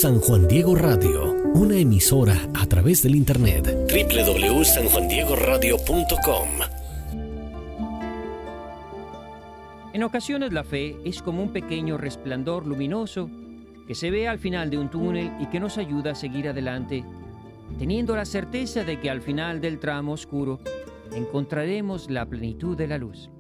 San Juan Diego Radio, una emisora a través del internet. www.sanjuandiegoradio.com. En ocasiones la fe es como un pequeño resplandor luminoso que se ve al final de un túnel y que nos ayuda a seguir adelante, teniendo la certeza de que al final del tramo oscuro encontraremos la plenitud de la luz.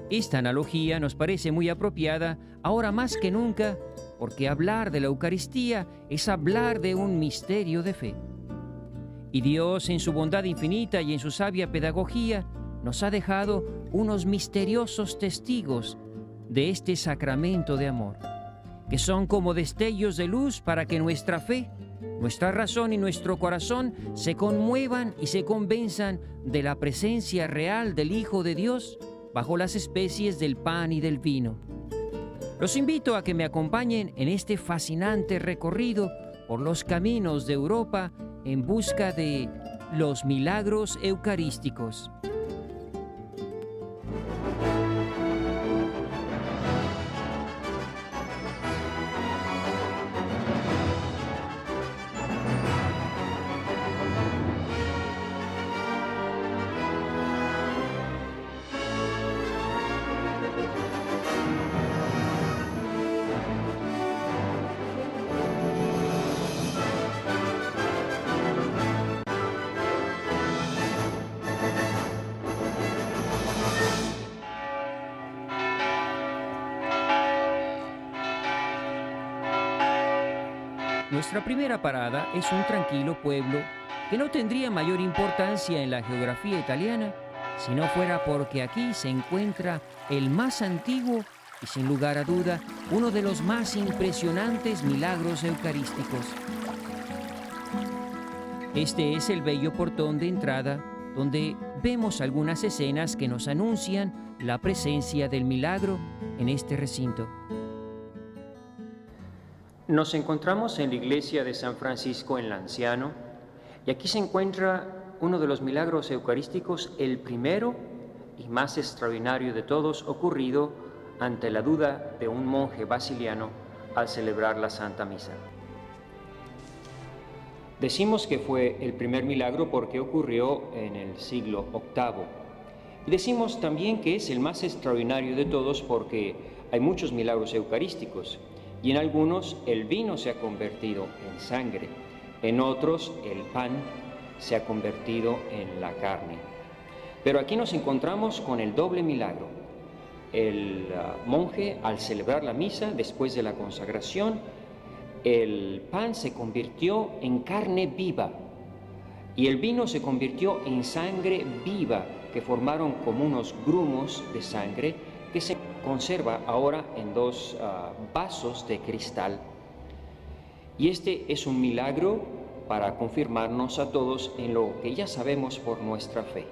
Esta analogía nos parece muy apropiada ahora más que nunca, porque hablar de la Eucaristía es hablar de un misterio de fe. Y Dios, en su bondad infinita y en su sabia pedagogía, nos ha dejado unos misteriosos testigos de este sacramento de amor, que son como destellos de luz para que nuestra fe, nuestra razón y nuestro corazón se conmuevan y se convenzan de la presencia real del Hijo de Dios bajo las especies del pan y del vino. Los invito a que me acompañen en este fascinante recorrido por los caminos de Europa en busca de los milagros eucarísticos. Nuestra primera parada es un tranquilo pueblo que no tendría mayor importancia en la geografía italiana si no fuera porque aquí se encuentra el más antiguo y, sin lugar a duda, uno de los más impresionantes milagros eucarísticos. Este es el bello portón de entrada, donde vemos algunas escenas que nos anuncian la presencia del milagro en este recinto. Nos encontramos en la iglesia de San Francisco en Lanciano, y aquí se encuentra uno de los milagros eucarísticos, el primero y más extraordinario de todos, ocurrido ante la duda de un monje basiliano al celebrar la Santa Misa. Decimos que fue el primer milagro porque ocurrió en el siglo VIII. Y decimos también que es el más extraordinario de todos porque hay muchos milagros eucarísticos. Y en algunos el vino se ha convertido en sangre, en otros el pan se ha convertido en la carne. Pero aquí nos encontramos con el doble milagro. El monje, al celebrar la misa, después de la consagración, el pan se convirtió en carne viva y el vino se convirtió en sangre viva, que formaron como unos grumos de sangre que se conserva ahora en dos vasos de cristal. Y este es un milagro para confirmarnos a todos en lo que ya sabemos por nuestra fe,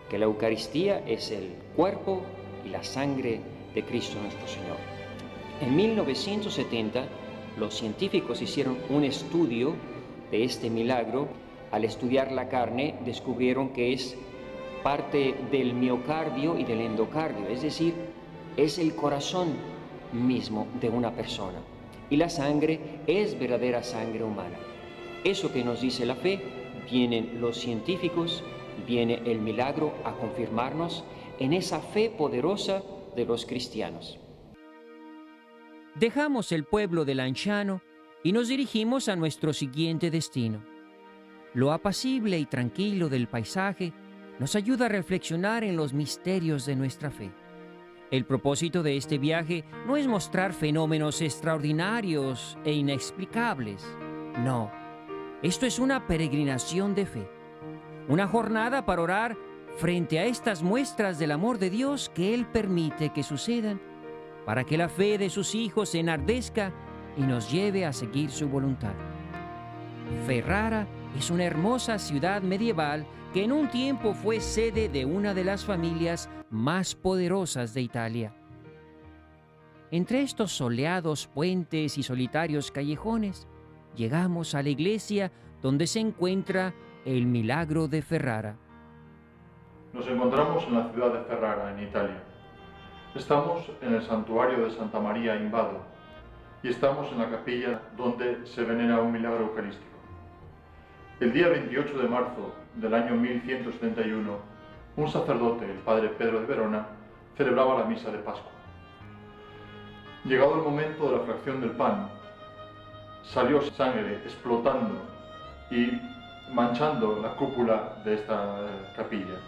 que la Eucaristía es el cuerpo y la sangre de Cristo nuestro Señor. En 1970, los científicos hicieron un estudio de este milagro. Al estudiar la carne, descubrieron que es parte del miocardio y del endocardio, es decir, es el corazón mismo de una persona. Y la sangre es verdadera sangre humana. Eso que nos dice la fe, vienen los científicos, viene el milagro a confirmarnos en esa fe poderosa de los cristianos. Dejamos el pueblo de Lanciano y nos dirigimos a nuestro siguiente destino. Lo apacible y tranquilo del paisaje nos ayuda a reflexionar en los misterios de nuestra fe. El propósito de este viaje no es mostrar fenómenos extraordinarios e inexplicables. No, esto es una peregrinación de fe, una jornada para orar frente a estas muestras del amor de Dios que Él permite que sucedan, para que la fe de sus hijos se enardezca y nos lleve a seguir su voluntad. Ferrara es una hermosa ciudad medieval que en un tiempo fue sede de una de las familias más poderosas de Italia. Entre estos soleados puentes y solitarios callejones, llegamos a la iglesia donde se encuentra el milagro de Ferrara. Nos encontramos en la ciudad de Ferrara, en Italia. Estamos en el santuario de Santa María in Vado y estamos en la capilla donde se venera un milagro eucarístico. El día 28 de marzo del año 1171, un sacerdote, el padre Pedro de Verona, celebraba la misa de Pascua. Llegado el momento de la fracción del pan, salió sangre explotando y manchando la cúpula de esta capilla.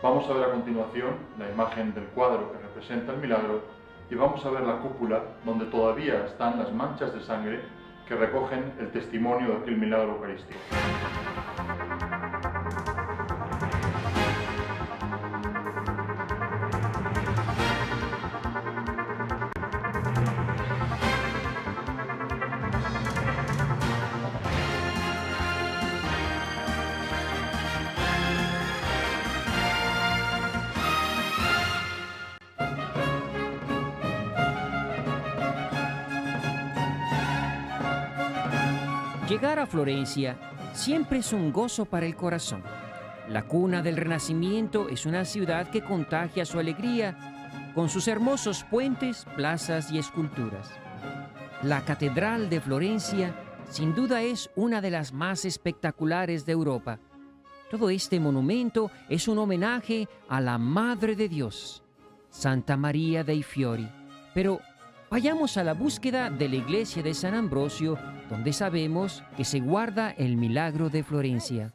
Vamos a ver a continuación la imagen del cuadro que representa el milagro y vamos a ver la cúpula donde todavía están las manchas de sangre que recogen el testimonio de aquel milagro eucarístico. Llegar a Florencia siempre es un gozo para el corazón. La cuna del Renacimiento es una ciudad que contagia su alegría con sus hermosos puentes, plazas y esculturas. La Catedral de Florencia sin duda es una de las más espectaculares de Europa. Todo este monumento es un homenaje a la Madre de Dios, Santa María dei Fiori. Pero vayamos a la búsqueda de la iglesia de San Ambrosio, donde sabemos que se guarda el milagro de Florencia.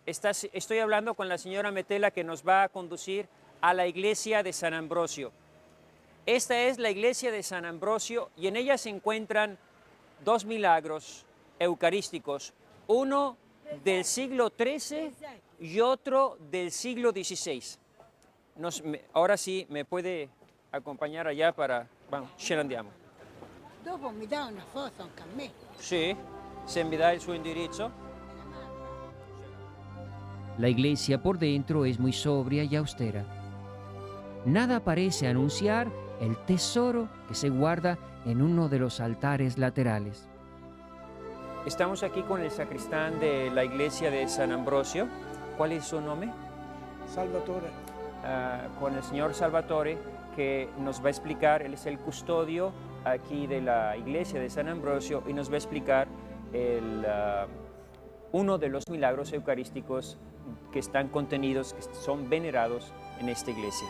Estoy hablando con la señora Metela, que nos va a conducir a la iglesia de San Ambrosio. Esta es la iglesia de San Ambrosio y en ella se encuentran dos milagros eucarísticos, uno del siglo XIII y otro del siglo XVI. Ahora sí me puede acompañar allá para... Vamos, ce ne andiamo. Dopo mi dà una foto anche a me. Sì, se mi dà il suo indirizzo. La iglesia por dentro es muy sobria y austera. Nada parece anunciar el tesoro que se guarda en uno de los altares laterales. Estamos aquí con el sacristán de la iglesia de San Ambrosio. ¿Cuál es su nombre? Salvatore. Con el señor Salvatore, que nos va a explicar, él es el custodio aquí de la iglesia de San Ambrosio y nos va a explicar uno de los milagros eucarísticos que están contenidos, que son venerados en esta iglesia.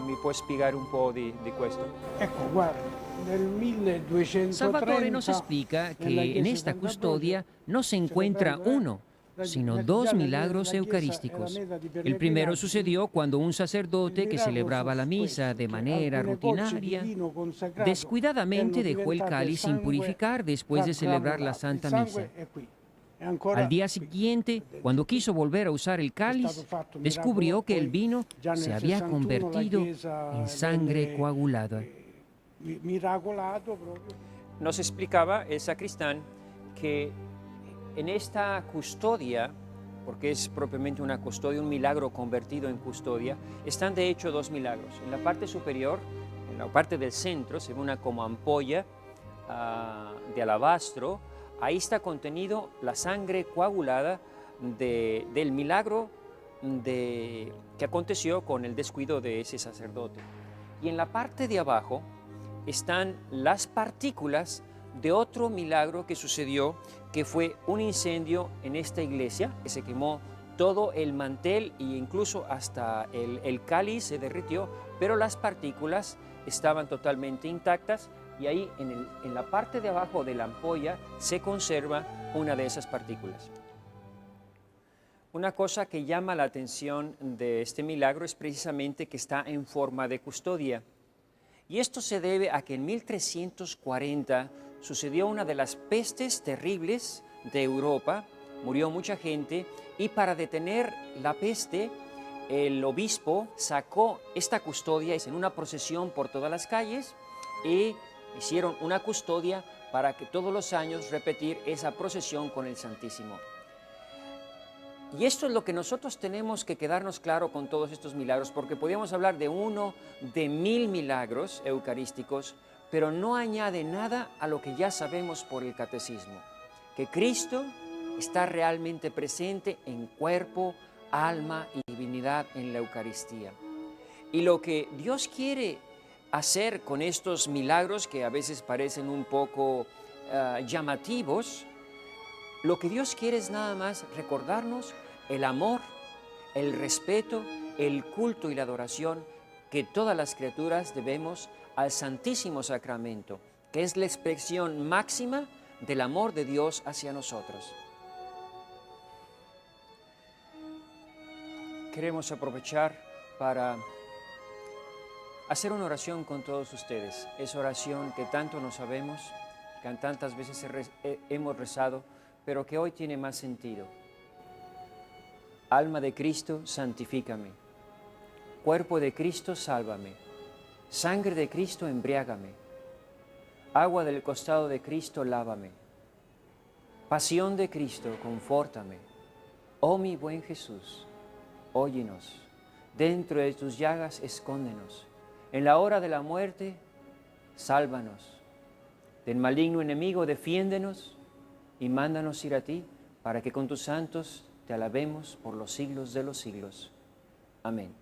¿Me puede explicar un poco de esto? Ecco, guarda, nel 1230 Salvatore nos explica que en esta custodia no se encuentra uno, sino dos milagros eucarísticos. El primero sucedió cuando un sacerdote que celebraba la misa de manera rutinaria descuidadamente dejó el cáliz sin purificar después de celebrar la Santa Misa. Al día siguiente, cuando quiso volver a usar el cáliz, descubrió que el vino se había convertido en sangre coagulada. Nos explicaba el sacristán que en esta custodia, porque es propiamente una custodia, un milagro convertido en custodia, están de hecho dos milagros. En la parte superior, en la parte del centro, se ve una como ampolla de alabastro. Ahí está contenido la sangre coagulada del milagro que aconteció con el descuido de ese sacerdote. Y en la parte de abajo están las partículas de otro milagro que sucedió, que fue un incendio en esta iglesia, que se quemó todo el mantel e incluso hasta el cáliz se derritió, pero las partículas estaban totalmente intactas y ahí en la parte de abajo de la ampolla se conserva una de esas partículas. Una cosa que llama la atención de este milagro es precisamente que está en forma de custodia. Y esto se debe a que en 1340 sucedió una de las pestes terribles de Europa, murió mucha gente y para detener la peste el obispo sacó esta custodia en una procesión por todas las calles y hicieron una custodia para que todos los años repetir esa procesión con el Santísimo. Y esto es lo que nosotros tenemos que quedarnos claro con todos estos milagros, porque podríamos hablar de uno de 1000 milagros eucarísticos, pero no añade nada a lo que ya sabemos por el catecismo, que Cristo está realmente presente en cuerpo, alma y divinidad en la Eucaristía. Y lo que Dios quiere hacer con estos milagros que a veces parecen un poco llamativos, lo que Dios quiere es nada más recordarnos el amor, el respeto, el culto y la adoración que todas las criaturas debemos al Santísimo Sacramento, que es la expresión máxima del amor de Dios hacia nosotros. Queremos aprovechar para hacer una oración con todos ustedes. Esa oración que tanto no sabemos, que tantas veces hemos rezado, pero que hoy tiene más sentido. Alma de Cristo, santifícame. Cuerpo de Cristo, sálvame. Sangre de Cristo, embriágame. Agua del costado de Cristo, lávame. Pasión de Cristo, confórtame. Oh mi buen Jesús, óyenos. Dentro de tus llagas, escóndenos. En la hora de la muerte, sálvanos. Del maligno enemigo, defiéndenos y mándanos ir a ti, para que con tus santos te alabemos por los siglos de los siglos. Amén.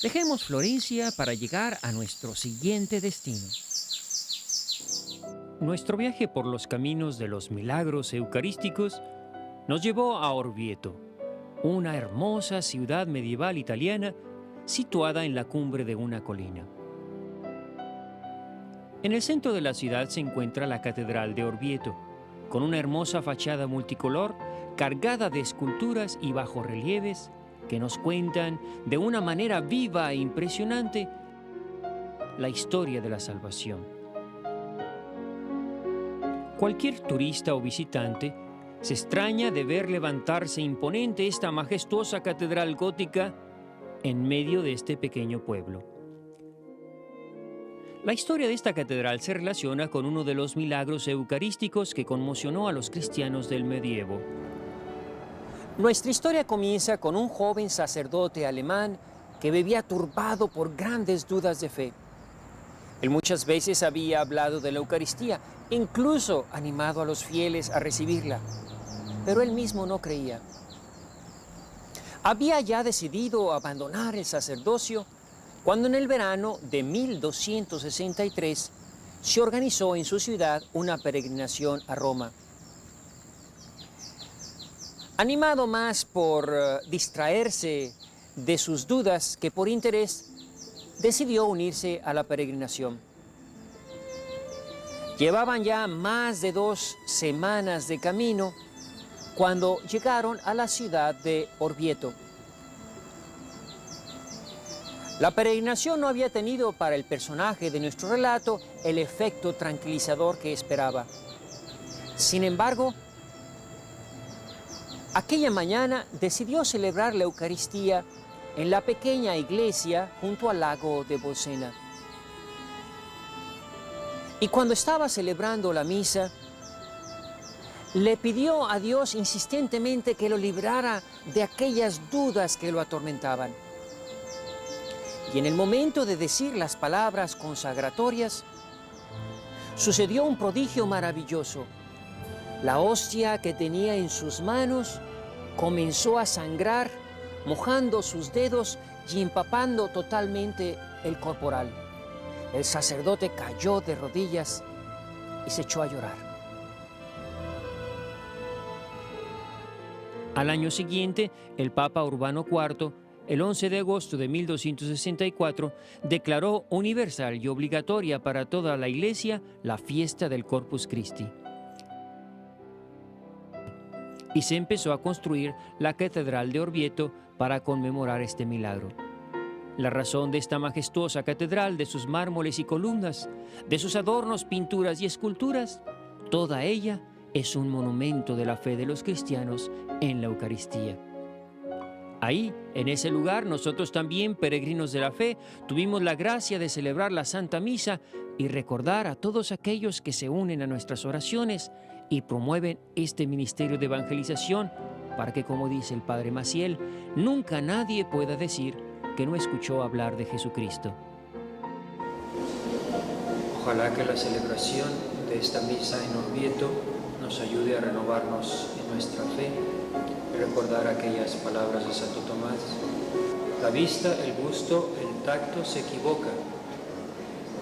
Dejemos Florencia para llegar a nuestro siguiente destino. Nuestro viaje por los caminos de los milagros eucarísticos nos llevó a Orvieto, una hermosa ciudad medieval italiana situada en la cumbre de una colina. En el centro de la ciudad se encuentra la Catedral de Orvieto, con una hermosa fachada multicolor cargada de esculturas y bajorrelieves que nos cuentan de una manera viva e impresionante la historia de la salvación. Cualquier turista o visitante se extraña de ver levantarse imponente esta majestuosa catedral gótica en medio de este pequeño pueblo. La historia de esta catedral se relaciona con uno de los milagros eucarísticos que conmocionó a los cristianos del medievo. Nuestra historia comienza con un joven sacerdote alemán que vivía turbado por grandes dudas de fe. Él muchas veces había hablado de la Eucaristía, incluso animado a los fieles a recibirla, pero él mismo no creía. Había ya decidido abandonar el sacerdocio cuando en el verano de 1263 se organizó en su ciudad una peregrinación a Roma. Animado más por distraerse de sus dudas que por interés, decidió unirse a la peregrinación. Llevaban ya más de 2 semanas de camino cuando llegaron a la ciudad de Orvieto. La peregrinación no había tenido para el personaje de nuestro relato el efecto tranquilizador que esperaba. Sin embargo, aquella mañana decidió celebrar la Eucaristía en la pequeña iglesia junto al lago de Bolsena. Y cuando estaba celebrando la misa, le pidió a Dios insistentemente que lo librara de aquellas dudas que lo atormentaban. Y en el momento de decir las palabras consagratorias, sucedió un prodigio maravilloso. La hostia que tenía en sus manos comenzó a sangrar, mojando sus dedos y empapando totalmente el corporal. El sacerdote cayó de rodillas y se echó a llorar. Al año siguiente, el Papa Urbano IV, el 11 de agosto de 1264, declaró universal y obligatoria para toda la Iglesia la fiesta del Corpus Christi. Y se empezó a construir la Catedral de Orvieto para conmemorar este milagro. La razón de esta majestuosa catedral, de sus mármoles y columnas, de sus adornos, pinturas y esculturas, toda ella es un monumento de la fe de los cristianos en la Eucaristía. Ahí, en ese lugar, nosotros también, peregrinos de la fe, tuvimos la gracia de celebrar la Santa Misa y recordar a todos aquellos que se unen a nuestras oraciones y promueven este ministerio de evangelización para que, como dice el Padre Maciel, nunca nadie pueda decir que no escuchó hablar de Jesucristo. Ojalá que la celebración de esta misa en Orvieto nos ayude a renovarnos en nuestra fe recordar aquellas palabras de Santo Tomás. La vista, el gusto, el tacto se equivoca,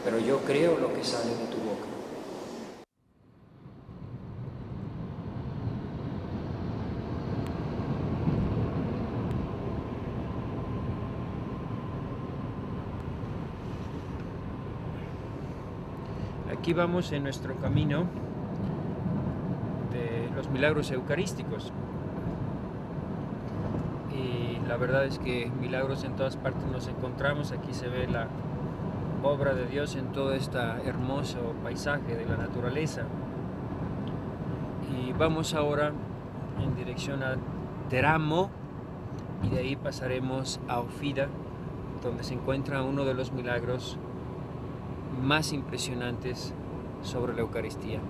pero yo creo lo que sale de tu boca. Aquí vamos en nuestro camino de los milagros eucarísticos. Y la verdad es que milagros en todas partes nos encontramos. Aquí se ve la obra de Dios en todo este hermoso paisaje de la naturaleza. Y vamos ahora en dirección a Teramo y de ahí pasaremos a Ofida, donde se encuentra uno de los milagros más impresionantes sobre la Eucaristía.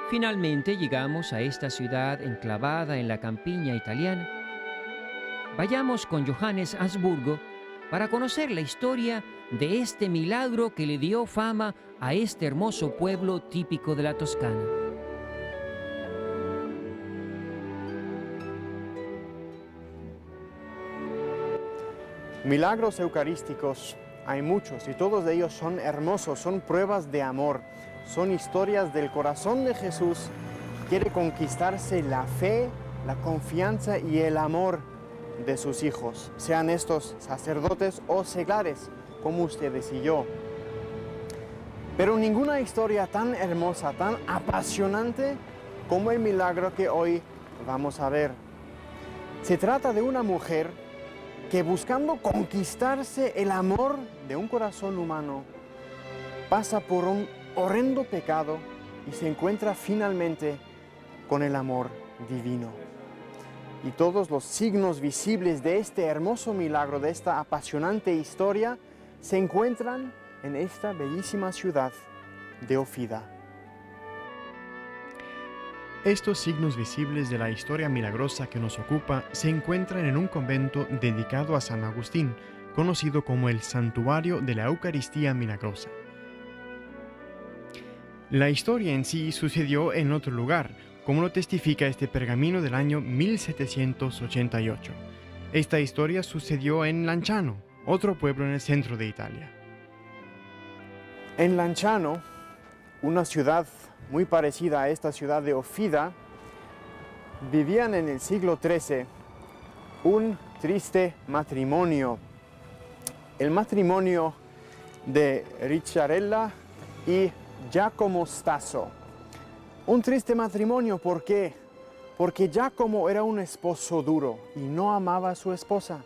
Finalmente llegamos a esta ciudad enclavada en la campiña italiana. Vayamos con Johannes Habsburgo para conocer la historia de este milagro que le dio fama a este hermoso pueblo típico de la Toscana. Milagros eucarísticos hay muchos y todos ellos son hermosos, son pruebas de amor, son historias del corazón de Jesús. Quiere conquistarse la fe, la confianza y el amor de sus hijos, sean estos sacerdotes o seglares, como ustedes y yo. Pero ninguna historia tan hermosa, tan apasionante como el milagro que hoy vamos a ver. Se trata de una mujer que, buscando conquistarse el amor de un corazón humano, pasa por un horrendo pecado y se encuentra finalmente con el amor divino. Y todos los signos visibles de este hermoso milagro, de esta apasionante historia, se encuentran en esta bellísima ciudad de Ofida. Estos signos visibles de la historia milagrosa que nos ocupa se encuentran en un convento dedicado a San Agustín, conocido como el Santuario de la Eucaristía Milagrosa. La historia en sí sucedió en otro lugar, como lo testifica este pergamino del año 1788. Esta historia sucedió en Lanciano, otro pueblo en el centro de Italia. En Lanciano, una ciudad muy parecida a esta ciudad de Ofida, vivían en el siglo XIII un triste matrimonio. El matrimonio de Ricciarella y Giacomo Stasso. Un triste matrimonio, ¿por qué? Porque Giacomo era un esposo duro y no amaba a su esposa.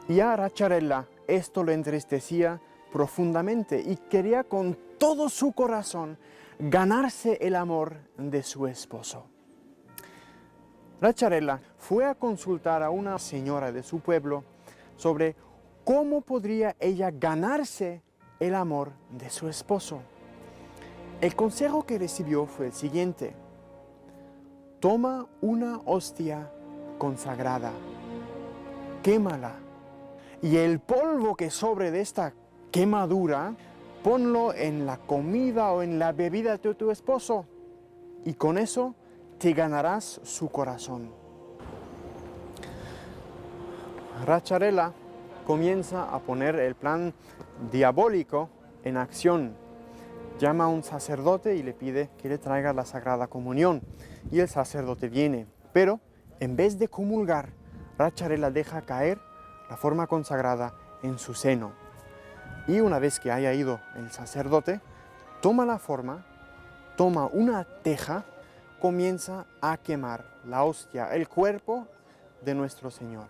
Y a Ricciarella esto le entristecía profundamente y quería con todo su corazón ganarse el amor de su esposo. Ricciarella fue a consultar a una señora de su pueblo sobre cómo podría ella ganarse el amor de su esposo. El consejo que recibió fue el siguiente: toma una hostia consagrada, quémala, y el polvo que sobre de esta quemadura, ponlo en la comida o en la bebida de tu esposo, y con eso te ganarás su corazón. Ricciarella comienza a poner el plan diabólico en acción. Llama a un sacerdote y le pide que le traiga la Sagrada Comunión. Y el sacerdote viene, pero en vez de comulgar, Ricciarella deja caer la forma consagrada en su seno. Y una vez que haya ido el sacerdote, toma la forma, toma una teja, comienza a quemar la hostia, el cuerpo de nuestro Señor.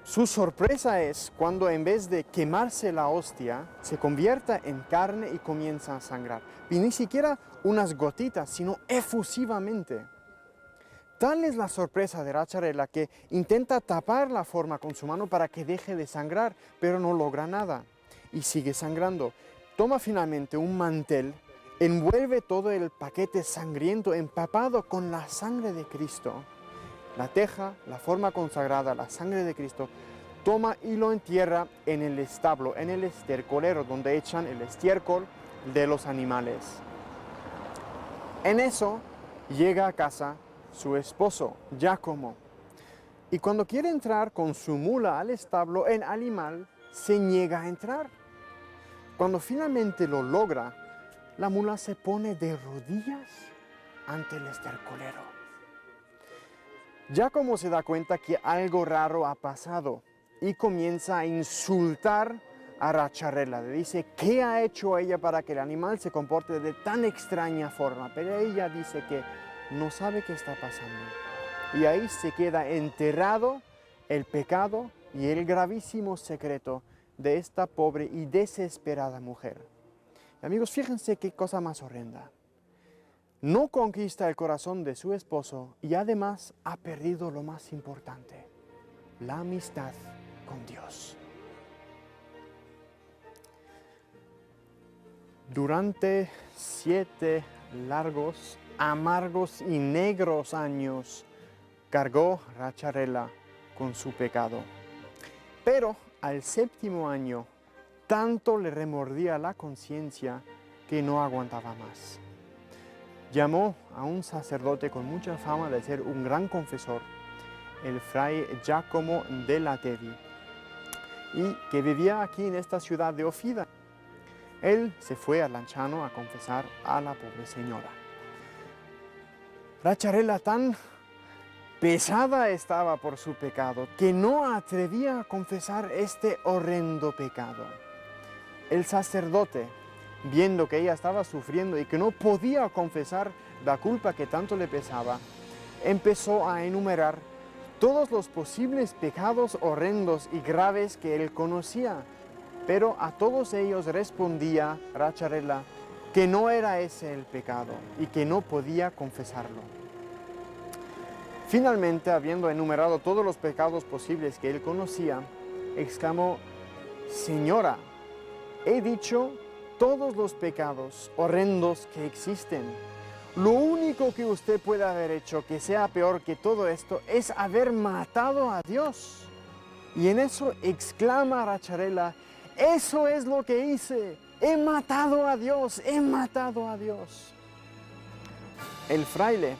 Su sorpresa es cuando en vez de quemarse la hostia, se convierta en carne y comienza a sangrar. Y ni siquiera unas gotitas, sino efusivamente. Tal es la sorpresa de Ricciarella que intenta tapar la forma con su mano para que deje de sangrar, pero no logra nada y sigue sangrando. Toma finalmente un mantel envuelve todo el paquete sangriento empapado con la sangre de Cristo. La teja, la forma consagrada, la sangre de Cristo, toma y lo entierra en el establo, en el estercolero, donde echan el estiércol de los animales. En eso llega a casa su esposo, Giacomo, y cuando quiere entrar con su mula al establo, el animal se niega a entrar. Cuando finalmente lo logra, la mula se pone de rodillas ante el estercolero. Giacomo se da cuenta que algo raro ha pasado y comienza a insultar a Racciarella. Le dice qué ha hecho ella para que el animal se comporte de tan extraña forma, pero ella dice que no sabe qué está pasando. Y ahí se queda enterrado el pecado y el gravísimo secreto de esta pobre y desesperada mujer. Amigos, fíjense qué cosa más horrenda. No conquista el corazón de su esposo y además ha perdido lo más importante, la amistad con Dios. Durante 7 largos, amargos y negros años cargó Racciarella con su pecado. Pero al 7º año, tanto le remordía la conciencia que no aguantaba más. Llamó a un sacerdote con mucha fama de ser un gran confesor, el fray Giacomo della Tevi, y que vivía aquí en esta ciudad de Ofida. Él se fue a Lanciano a confesar a la pobre señora. Racciarella tan pesada estaba por su pecado que no atrevía a confesar este horrendo pecado. El sacerdote, viendo que ella estaba sufriendo y que no podía confesar la culpa que tanto le pesaba, empezó a enumerar todos los posibles pecados horrendos y graves que él conocía. Pero a todos ellos respondía Racciarella que no era ese el pecado y que no podía confesarlo. Finalmente, habiendo enumerado todos los pecados posibles que él conocía, exclamó: «Señora, he dicho todos los pecados horrendos que existen. Lo único que usted puede haber hecho que sea peor que todo esto es haber matado a Dios». Y en eso exclama Racciarella: «Eso es lo que hice, he matado a Dios, he matado a Dios». El fraile,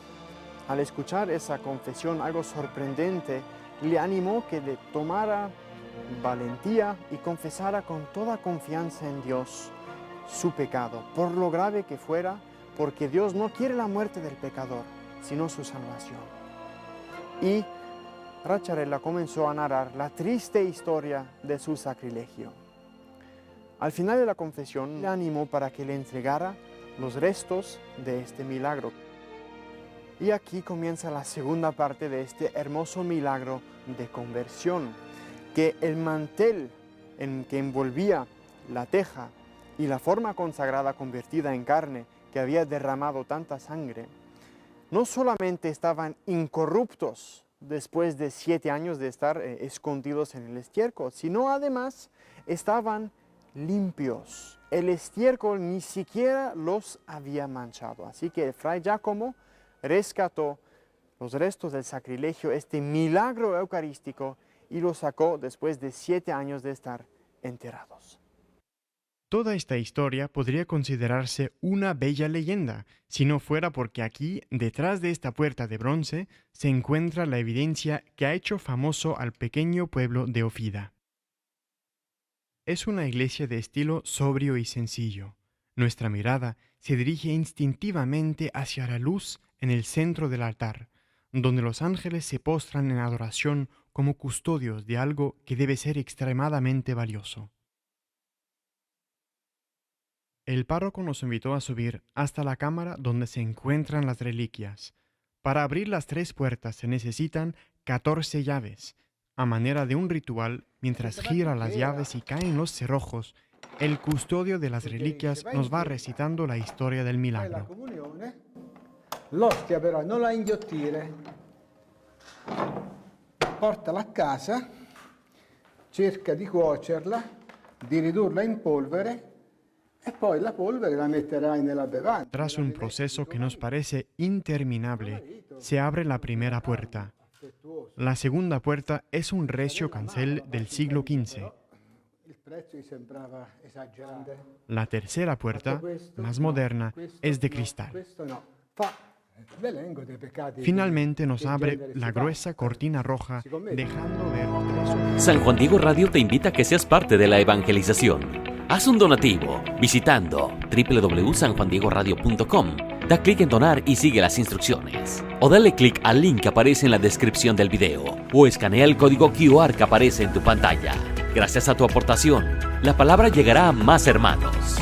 al escuchar esa confesión algo sorprendente, le animó que le tomara valentía y confesara con toda confianza en Dios su pecado, por lo grave que fuera, porque Dios no quiere la muerte del pecador, sino su salvación. Y Racciarella comenzó a narrar la triste historia de su sacrilegio. Al final de la confesión, le animó para que le entregara los restos de este milagro. Y aquí comienza la segunda parte de este hermoso milagro de conversión, que el mantel en que envolvía la teja y la forma consagrada convertida en carne que había derramado tanta sangre, no solamente estaban incorruptos después de 7 años de estar escondidos en el estiércol, sino además estaban limpios. El estiércol ni siquiera los había manchado. Así que el fray Giacomo rescató los restos del sacrilegio, este milagro eucarístico, y lo sacó después de 7 años de estar enterrados. Toda esta historia podría considerarse una bella leyenda, si no fuera porque aquí, detrás de esta puerta de bronce, se encuentra la evidencia que ha hecho famoso al pequeño pueblo de Ofida. Es una iglesia de estilo sobrio y sencillo. Nuestra mirada se dirige instintivamente hacia la luz en el centro del altar, donde los ángeles se postran en adoración como custodios de algo que debe ser extremadamente valioso. El párroco nos invitó a subir hasta la cámara donde se encuentran las reliquias. Para abrir las 3 puertas se necesitan 14 llaves. A manera de un ritual, mientras gira las llaves y caen los cerrojos, el custodio de las reliquias nos va recitando la historia del milagro. L'ostia però non la inghiottire, portala a casa, cerca di cuocerla, di ridurla in polvere E poi la polvere la metterai nella bevanda. Tras un proceso que nos parece interminable, se abre la primera puerta. La segunda puerta es un recio cancel del siglo XV. Il prezzo gli sembrava esagerante. La tercera puerta, más moderna, es de cristal. Questo no. Fa l'elenco dei peccati. Finalmente nos abre la gruesa cortina roja, dejando ver 3 San Juan Diego Radio te invita a que seas parte de la evangelización. Haz un donativo visitando www.sanjuandiegoradio.com. Da clic en donar y sigue las instrucciones. O dale clic al link que aparece en la descripción del video. O escanea el código QR que aparece en tu pantalla. Gracias a tu aportación, la palabra llegará a más hermanos.